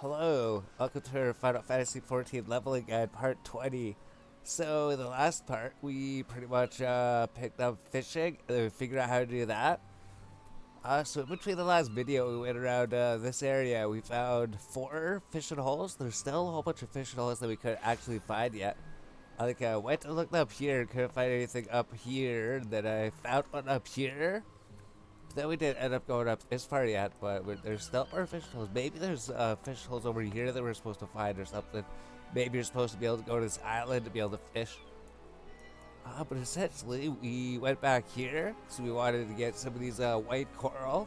Hello, welcome to our Final Fantasy XIV Leveling Guide Part 20. So, in the last part, we pretty much picked up fishing, and then we figured out how to do that. So, in between the last video, we went around this area. We found 4 fishing holes. There's still a whole bunch of fishing holes that we couldn't actually find yet. I went and looked up here, couldn't find anything up here. Then I found one up here. Then we didn't end up going up this far yet, but there's still more fish holes. Maybe there's fish holes over here that we're supposed to find or something. Maybe you're supposed to be able to go to this island to be able to fish. But essentially, we went back here, so we wanted to get some of these white coral.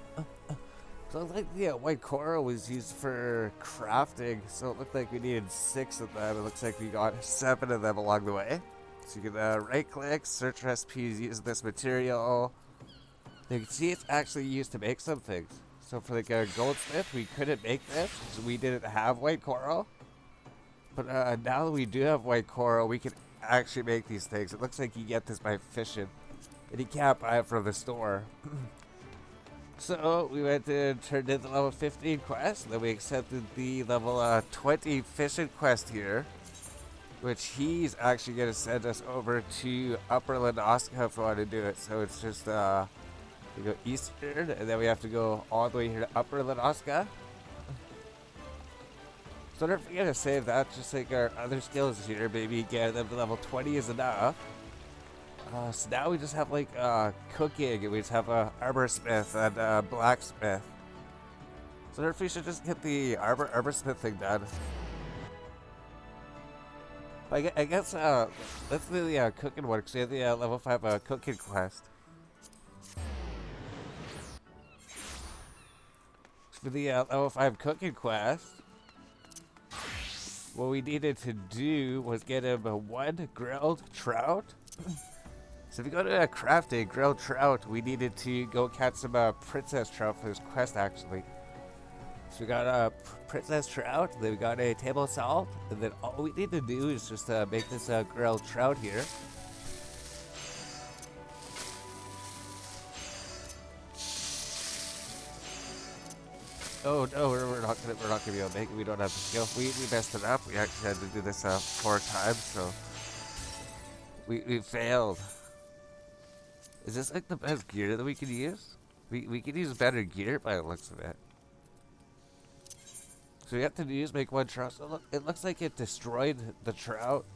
So it looked like the white coral was used for crafting, so it looked like we needed 6 of them. It looks like we got 7 of them along the way. So you can right-click, search recipes using this material. You can see it's actually used to make some things. So for like a goldsmith, we couldn't make this, so we didn't have white coral. But now that we do have white coral, we can actually make these things. It looks like you get this by fishing, and you can't buy it from the store. So we went and turned in the level 15 quest, and then we accepted the level 20 fishing quest here, which he's actually going to send us over to Upper Lanoska if we want to do it. So it's just we go eastern, and then we have to go all the way here to Upper Lanoska. So don't forget to save that, just like our other skills here. Maybe get them to level 20 is enough. So now we just have like cooking, and we just have a armorsmith and blacksmith. So therefore we should just get the armorsmith thing done. I guess let's do the cooking one, because we have the level 5 cooking quest. For the level 5 cooking quest, what we needed to do was get him 1 grilled trout. So if you go to crafting grilled trout, we needed to go catch some princess trout for this quest actually. So we got a princess trout, then we got a table salt, and then all we need to do is just make this grilled trout here. Oh no, we're not gonna be able to make it. We don't have the skill. We messed it up. We actually had to do this 4 times, so we failed. Is this like the best gear that we can use? We can use better gear by the looks of it. So we have to make 1 trout. So it looks like it destroyed the trout.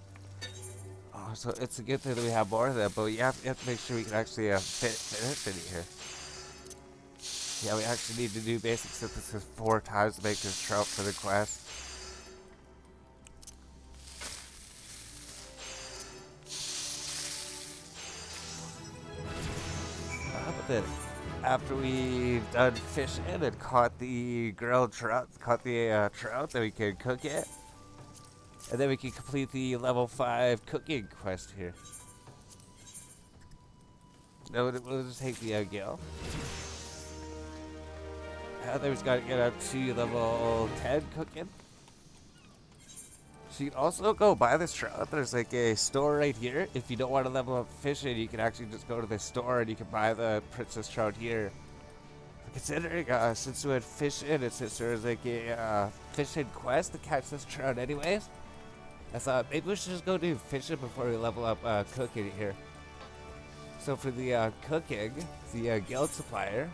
Oh, so it's a good thing that we have more of them, but you have to make sure we can actually fit it here. Yeah, we actually need to do basic synthesis 4 times to make this trout for the quest. But then, after we've done fishing and caught the grilled trout, trout, then we can cook it. And then we can complete the level 5 cooking quest here. No, we'll just take the gill. Heather's got to get up to level 10 cooking. So you can also go buy this trout. There's like a store right here. If you don't want to level up fishing, you can actually just go to the store and you can buy the princess trout here. Considering since we went fishing and since there was like a fishing quest to catch this trout anyways, I thought maybe we should just go do fishing before we level up cooking here. So for the cooking, the guild supplier,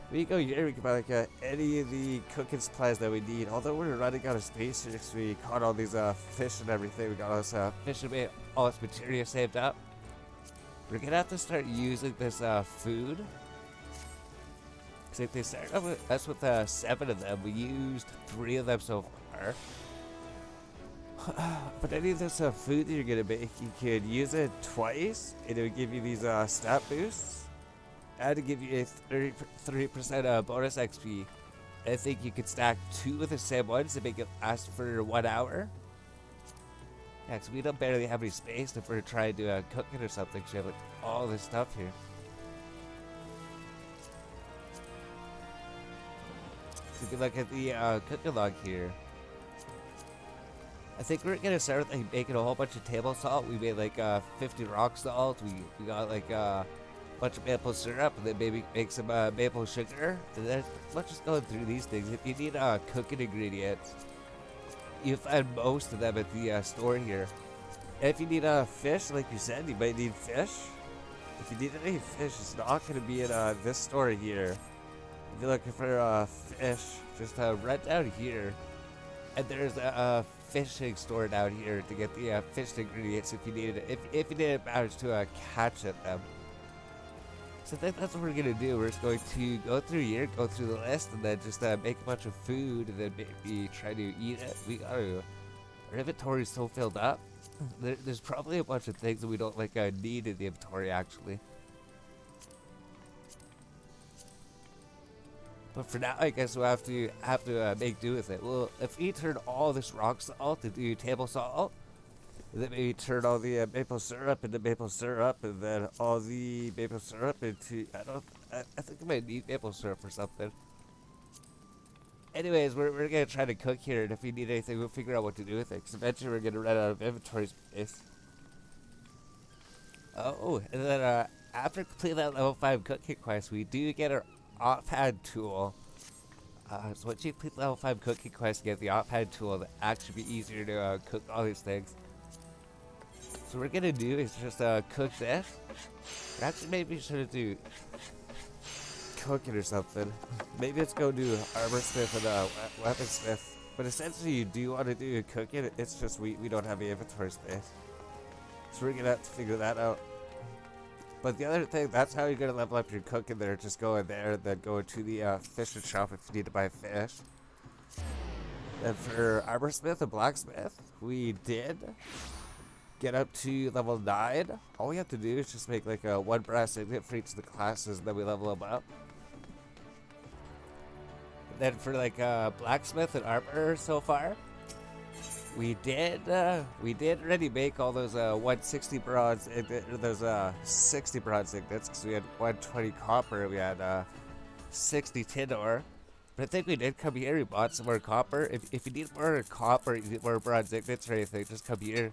we go here, we can buy like any of the cooking supplies that we need. Although we're running out of space here, so we caught all these fish and everything. We got all this fish and made all this material saved up. We're gonna have to start using this food. Cause if they started up with us with 7 of them, we used 3 of them so far. But any of this food that you're gonna make, you can use it twice, and it will give you these stat boosts. And to give you a 30% bonus XP. I think you could stack 2 of the same ones to make it last for 1 hour. Yeah, because we don't barely have any space if we're trying to cook it or something. So we have like all this stuff here. So you can look at the cooking log here. I think we're gonna start with like making a whole bunch of table salt. We made like 50 rock salt. We got like bunch of maple syrup, and then maybe make some maple sugar. And then let's just go through these things. If you need cooking ingredients, you find most of them at the store here. And if you need fish, like you said, you might need fish. If you need any fish, it's not going to be in this store here. If you're looking for fish, just run down here. And there's a fishing store down here to get the fish ingredients if you need it. If you didn't manage to catch them. So I think that's what we're going to do. We're just going to go through here, go through the list, and then just make a bunch of food, and then maybe try to eat it. Our inventory is so filled up. There's probably a bunch of things that we don't need in the inventory actually. But for now, I guess we'll have to make do with it. Well, if we turn all this rock salt into table salt, and then maybe turn all the maple syrup into maple syrup, and then all the maple syrup into I think I might need maple syrup or something. Anyways, we're gonna try to cook here, and if we need anything, we'll figure out what to do with it. Because eventually we're gonna run out of inventory space. Oh, and then after completing that level 5 cooking quest, we do get our offhand tool. So once you complete level 5 cooking quest, you get the offhand tool that actually be easier to cook all these things. So what we're gonna do is just cook this. Actually, maybe we should do cooking or something. Maybe let's go do armor smith and weaponsmith. But essentially, you do want to do cooking. It's just we don't have the inventory space, so we're gonna have to figure that out. But the other thing, that's how you're gonna level up your cooking there. Just go in there, then go to the fishing shop if you need to buy fish. And for armor smith and blacksmith, we did get up to level 9. All we have to do is just make a 1 brass signet for each of the classes, and then we level them up. And then for blacksmith and armor so far, we did already make all those 160 bronze, those 60 bronze signets, because we had 120 copper, we had 60 tin ore. But I think we did come here, we bought some more copper. If you need more copper, you need more bronze signets or anything, just come here.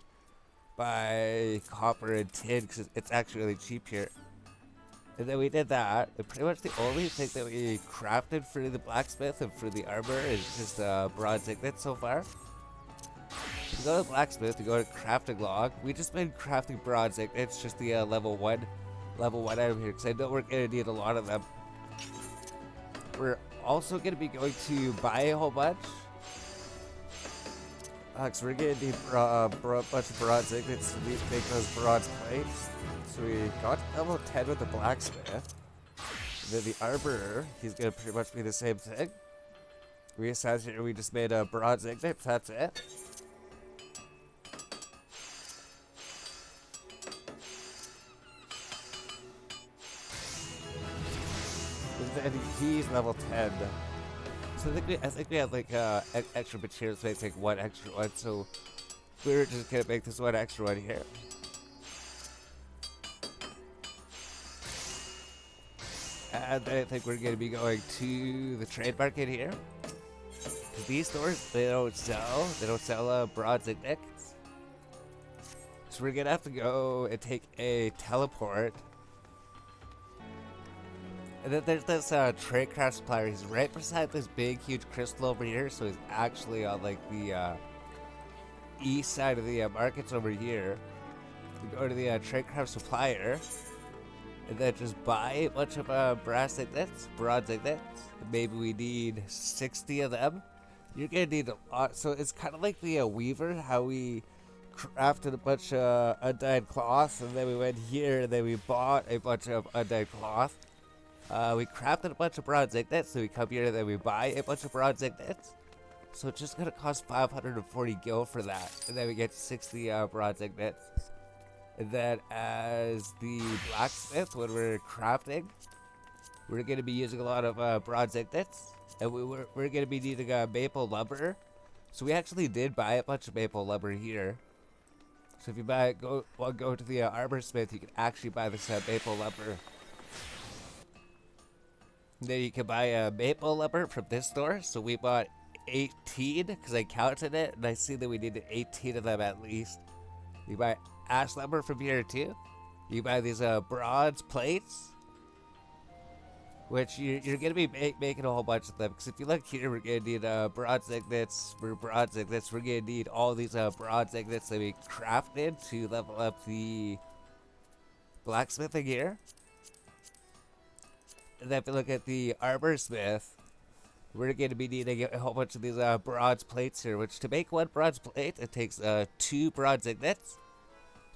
Buy copper and tin, because it's actually really cheap here. And then we did that, and pretty much the only thing that we crafted for the blacksmith and for the armor is just bronze signets so far. To go to the blacksmith, to go to crafting log, we just made crafting bronze signets, just the level 1 item here, because I know we're going to need a lot of them. We're also going to be going to buy a whole bunch. So we're gonna need a bunch of bronze signets to make those bronze plates. So we got level 10 with the blacksmith. And then the armorer, he's gonna pretty much be the same thing. We just made a bronze signet, that's it. And then he's level 10. So I think we have extra materials, so I take 1 extra one, so we're just gonna make this 1 extra one here. And then I think we're gonna be going to the trade market here. Cause these stores, they don't sell bronze signets. So we're gonna have to go and take a teleport. And then there's this tradecraft supplier. He's right beside this big, huge crystal over here. So he's actually on the east side of the markets over here. We go to the tradecraft supplier, and then just buy a bunch of bronze signets. Maybe we need 60 of them. You're gonna need a lot. So it's kind of like the weaver, how we crafted a bunch of undyed cloth, and then we went here, and then we bought a bunch of undyed cloth. We crafted a bunch of bronze signets, so we come here and then we buy a bunch of bronze signets. So it's just gonna cost 540 gil for that, and then we get 60 bronze signets. And then as the blacksmith, when we're crafting, we're gonna be using a lot of bronze signets, and we're gonna be needing maple lumber. So we actually did buy a bunch of maple lumber here. So if you go to the armor smith, you can actually buy this maple lumber. Then you can buy a maple lumber from this store. So we bought 18 because I counted it and I see that we needed 18 of them at least. You buy ash lumber from here too. You buy these bronze plates. which you're gonna be making a whole bunch of them. Because if you look here, we're gonna need bronze signets. For bronze signets, we're gonna need all these bronze signets that we crafted to level up the blacksmithing here. And then if you look at the armor smith, we're going to be needing a whole bunch of these bronze plates here, which to make one bronze plate, it takes 2 bronze ingots.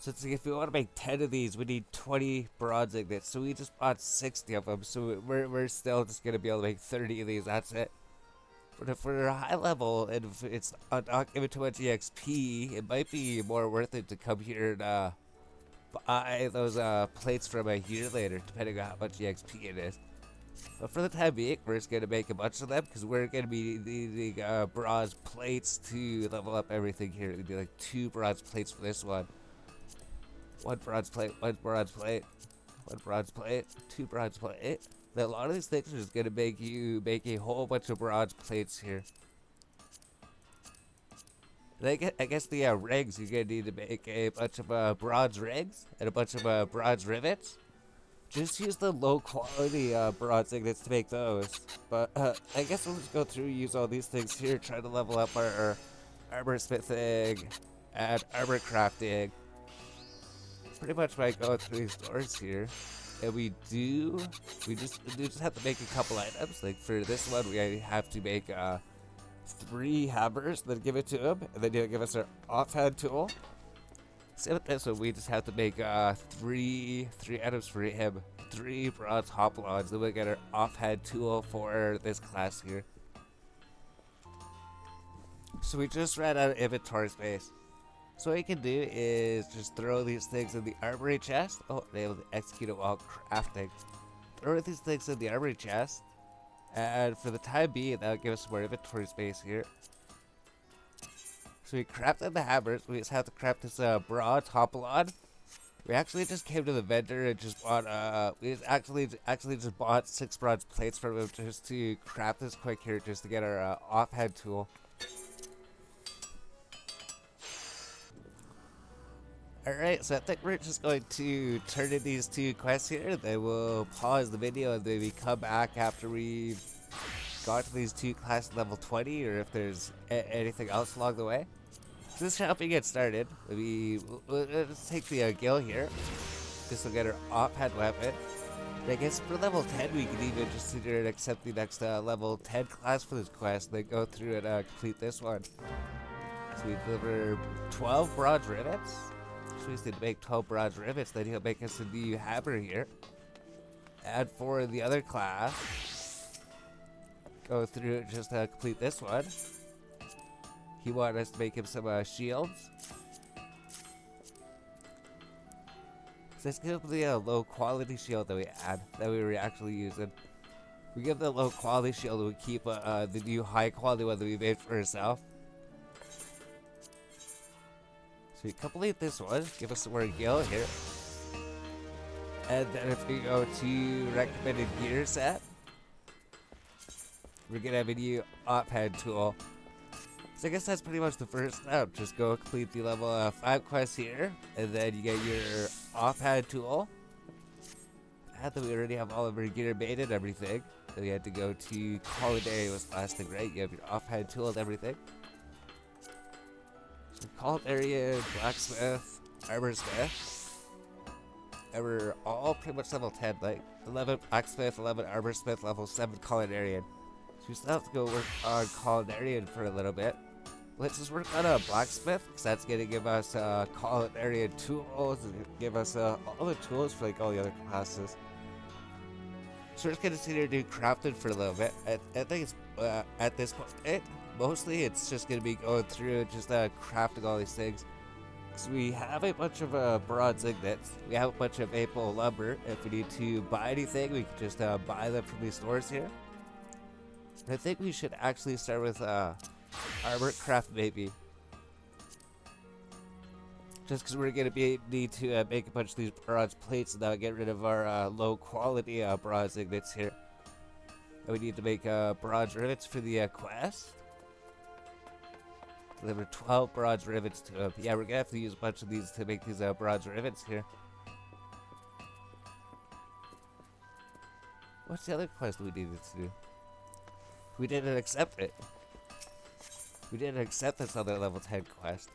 So it's like if we want to make 10 of these, we need 20 bronze ingots. So we just bought 60 of them, so we're still just going to be able to make 30 of these, that's it. But if we're high level, and if it's not giving too much EXP, it might be more worth it to come here and buy those plates from a year later, depending on how much EXP it is. But for the time being, we're just going to make a bunch of them because we're going to be needing bronze plates to level up everything here. It'd be like 2 bronze plates for this one. 1 bronze plate, 1 bronze plate, 1 bronze plate, 2 bronze plate. Now, a lot of these things are just going to make you make a whole bunch of bronze plates here. And I guess the rings, you're going to need to make a bunch of bronze rings and a bunch of bronze rivets. Just use the low quality bronze ingots to make those. But I guess we'll just go through, use all these things here, try to level up our armor smithing and armor crafting. Pretty much by going through these doors here. And we just have to make a couple items. Like for this one, we have to make 3 hammers, then give it to him, and then he'll give us our offhand tool. Same with this one, we just have to make 3 items for him, 3 bronze hoplons, then we'll get our offhand tool for this class here. So we just ran out of inventory space. So what you can do is just throw these things in the armory chest. Oh, I'm able to execute it while crafting. Throw these things in the armory chest. And for the time being, that'll give us some more inventory space here. So we crafted the hammers. We just have to craft this bronze hoplon. We actually just came to the vendor and just bought we actually just bought 6 bronze plates from him just to craft this quick here, just to get our offhand tool. Alright, so I think we're just going to turn in these 2 quests here, then we'll pause the video and maybe come back after we've got to these 2 classes level 20, or if there's anything else along the way. So just helping get started, let's take the gill here. This will get our offhand weapon. And I guess for level 10, we can even just sit here and accept the next level 10 class for this quest, then go through and complete this one. So we deliver 12 bronze rivets. So we just need to make 12 bronze rivets, then he'll make us a new hammer here. And for the other class, go through it just to complete this one. He wanted us to make him some shields. So let's give him the low quality shield that we had, that we were actually using. We give the low quality shield and we keep the new high quality one that we made for ourselves. So we complete this one, give us some more gil here. And then if we go to recommended gear set, we're gonna have a new offhand tool. So I guess that's pretty much the first step. Just go complete the level 5 quest here, and then you get your offhand tool. And then we already have all of our gear made and everything. Then we had to go to culinary was last thing, right? You have your offhand tool and everything. So culinary, blacksmith, armor smith. And we're all pretty much level 10, like 11 blacksmith, 11 armor smith, level 7 culinarian. So we still have to go work on culinarian for a little bit. Let's just work on a blacksmith, because that's going to give us culinarian tools and give us all the tools for like all the other classes. So we're just going to sit here and do crafting for a little bit. I think it's at this point, mostly it's just going to be going through and just crafting all these things. So we have a bunch of bronze ingots. We have a bunch of maple lumber. If we need to buy anything, we can just buy them from these stores here. I think we should actually start with armor craft maybe. Just because we're going to need to make a bunch of these bronze plates and now get rid of our low quality bronze ingots here. And we need to make bronze rivets for the quest. Deliver 12 bronze rivets to him. Yeah, we're going to have to use a bunch of these to make these bronze rivets here. What's the other quest we needed to do? We didn't accept it. We didn't accept this other level 10 quest.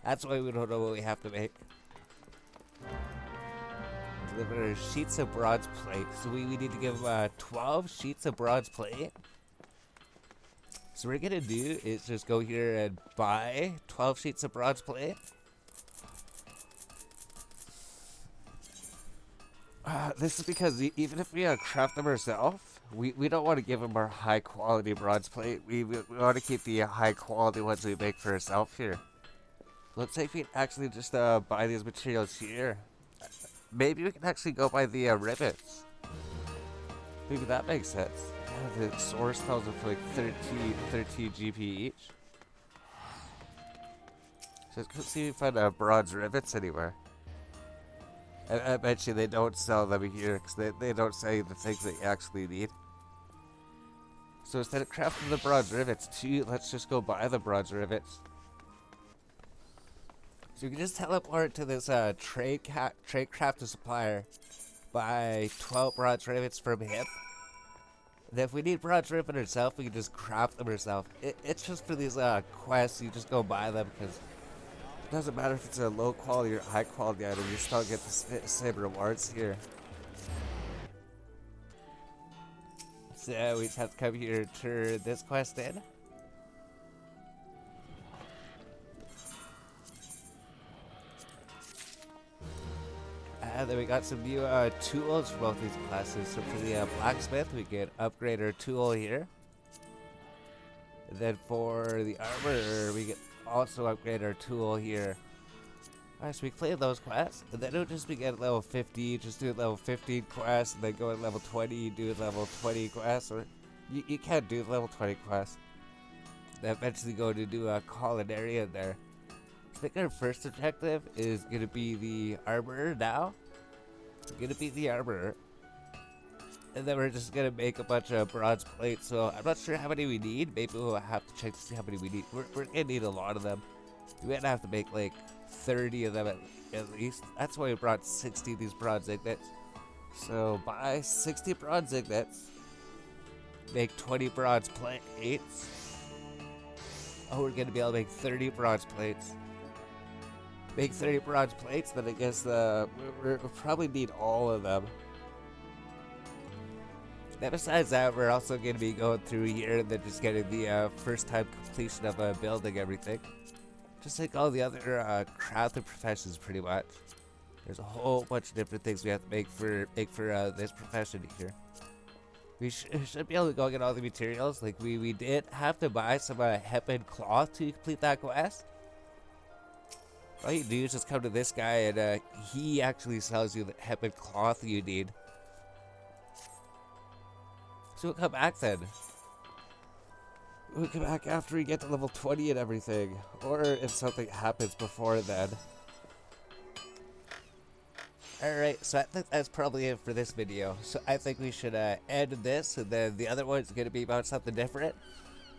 That's why we don't know what we have to make. Deliver sheets of bronze plate. So we need to give 12 sheets of bronze plate. So what we're gonna do is just go here and buy 12 sheets of bronze plate. This is because even if we craft them ourselves, we don't want to give them our high quality bronze plate. We want to keep the high quality ones we make for ourselves here. Let's say if we actually just buy these materials here. Maybe we can actually go by the rivets. Maybe that makes sense. Yeah, the source tells them for like 13 GP each. So let's see if we find bronze rivets anywhere. I bet you they don't sell them here because they don't sell you the things that you actually need. So instead of crafting the bronze rivets too, let's just go buy the bronze rivets. So you can just teleport to this trade crafter supplier, buy 12 bronze rivets from him. And if we need bronze rivet ourselves, we can just craft them ourselves. It's just for these quests, you just go buy them because it doesn't matter if it's a low quality or high quality item, you still get the same rewards here. So we just have to come here to turn this quest in. And then we got some new tools for both these classes. So for the blacksmith, we can upgrade our tool here. And then for the armor, we can also upgrade our tool here. Alright, so we clear those quests. And then it'll just be at level 50, just do level 15 quests, and then go at level 20, do level 20 quests. Or you can't do level 20 quests. Then eventually go to do a culinary in there. I think our first objective is going to be the armor now. Going to be the armor. And then we're just going to make a bunch of bronze plates. So I'm not sure how many we need. Maybe we'll have to check to see how many we need. We're going to need a lot of them. We're going to have to make like 30 of them at least. That's why we brought 60 of these bronze ingots. So buy 60 bronze ingots. Make 20 bronze plates. Oh, we're going to be able to make 30 bronze plates. Make 30 bronze plates, then I guess we'll probably need all of them. Then besides that, we're also going to be going through here and then just getting the first time completion of building everything. Just like all the other crafting professions pretty much. There's a whole bunch of different things we have to make for this profession here. We should be able to go get all the materials. Like we did have to buy some hemp and cloth to complete that quest. All you do is just come to this guy and he actually sells you the hemp and cloth you need. So we'll come back then. We'll come back after we get to level 20 and everything. Or if something happens before then. Alright, so I think that's probably it for this video. So I think we should end this, and then the other one's going to be about something different.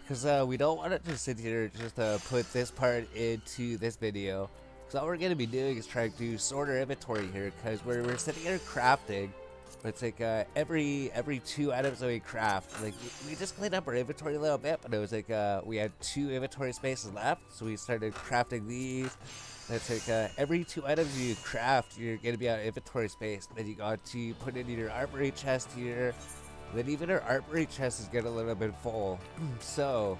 Because we don't want to just sit here just put this part into this video. So all we're going to be doing is trying to sort our inventory here, because we're sitting here crafting. But it's like every 2 items that we craft, like we just cleaned up our inventory a little bit, but it was like we had 2 inventory spaces left, so we started crafting these. It's like every 2 items you craft, you're going to be out of inventory space. Then you got to put in your armory chest here. Then even our armory chest is getting a little bit full. So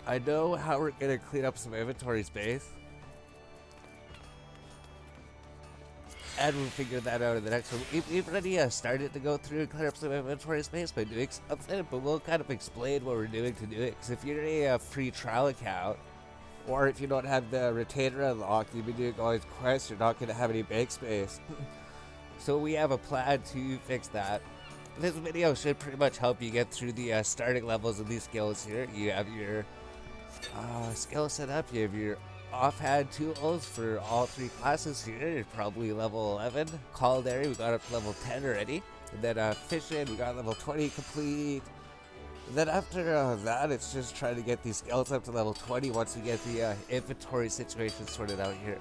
I know how we're going to clean up some inventory space. And we'll figure that out in the next one. We've already started to go through and clear up some inventory space by doing something, but we'll kind of explain what we're doing to do it. Because if you're a free trial account, or if you don't have the retainer unlocked, you've been doing all these quests, you're not going to have any bank space. So we have a plan to fix that. This video should pretty much help you get through the starting levels of these skills here. You have your skill set up, you have your offhand tools for all 3 classes here. You're probably level 11. Culinary, we got up to level 10 already. And then fishing, we got level 20 complete. And then after that, it's just trying to get these skills up to level 20 once we get the inventory situation sorted out here.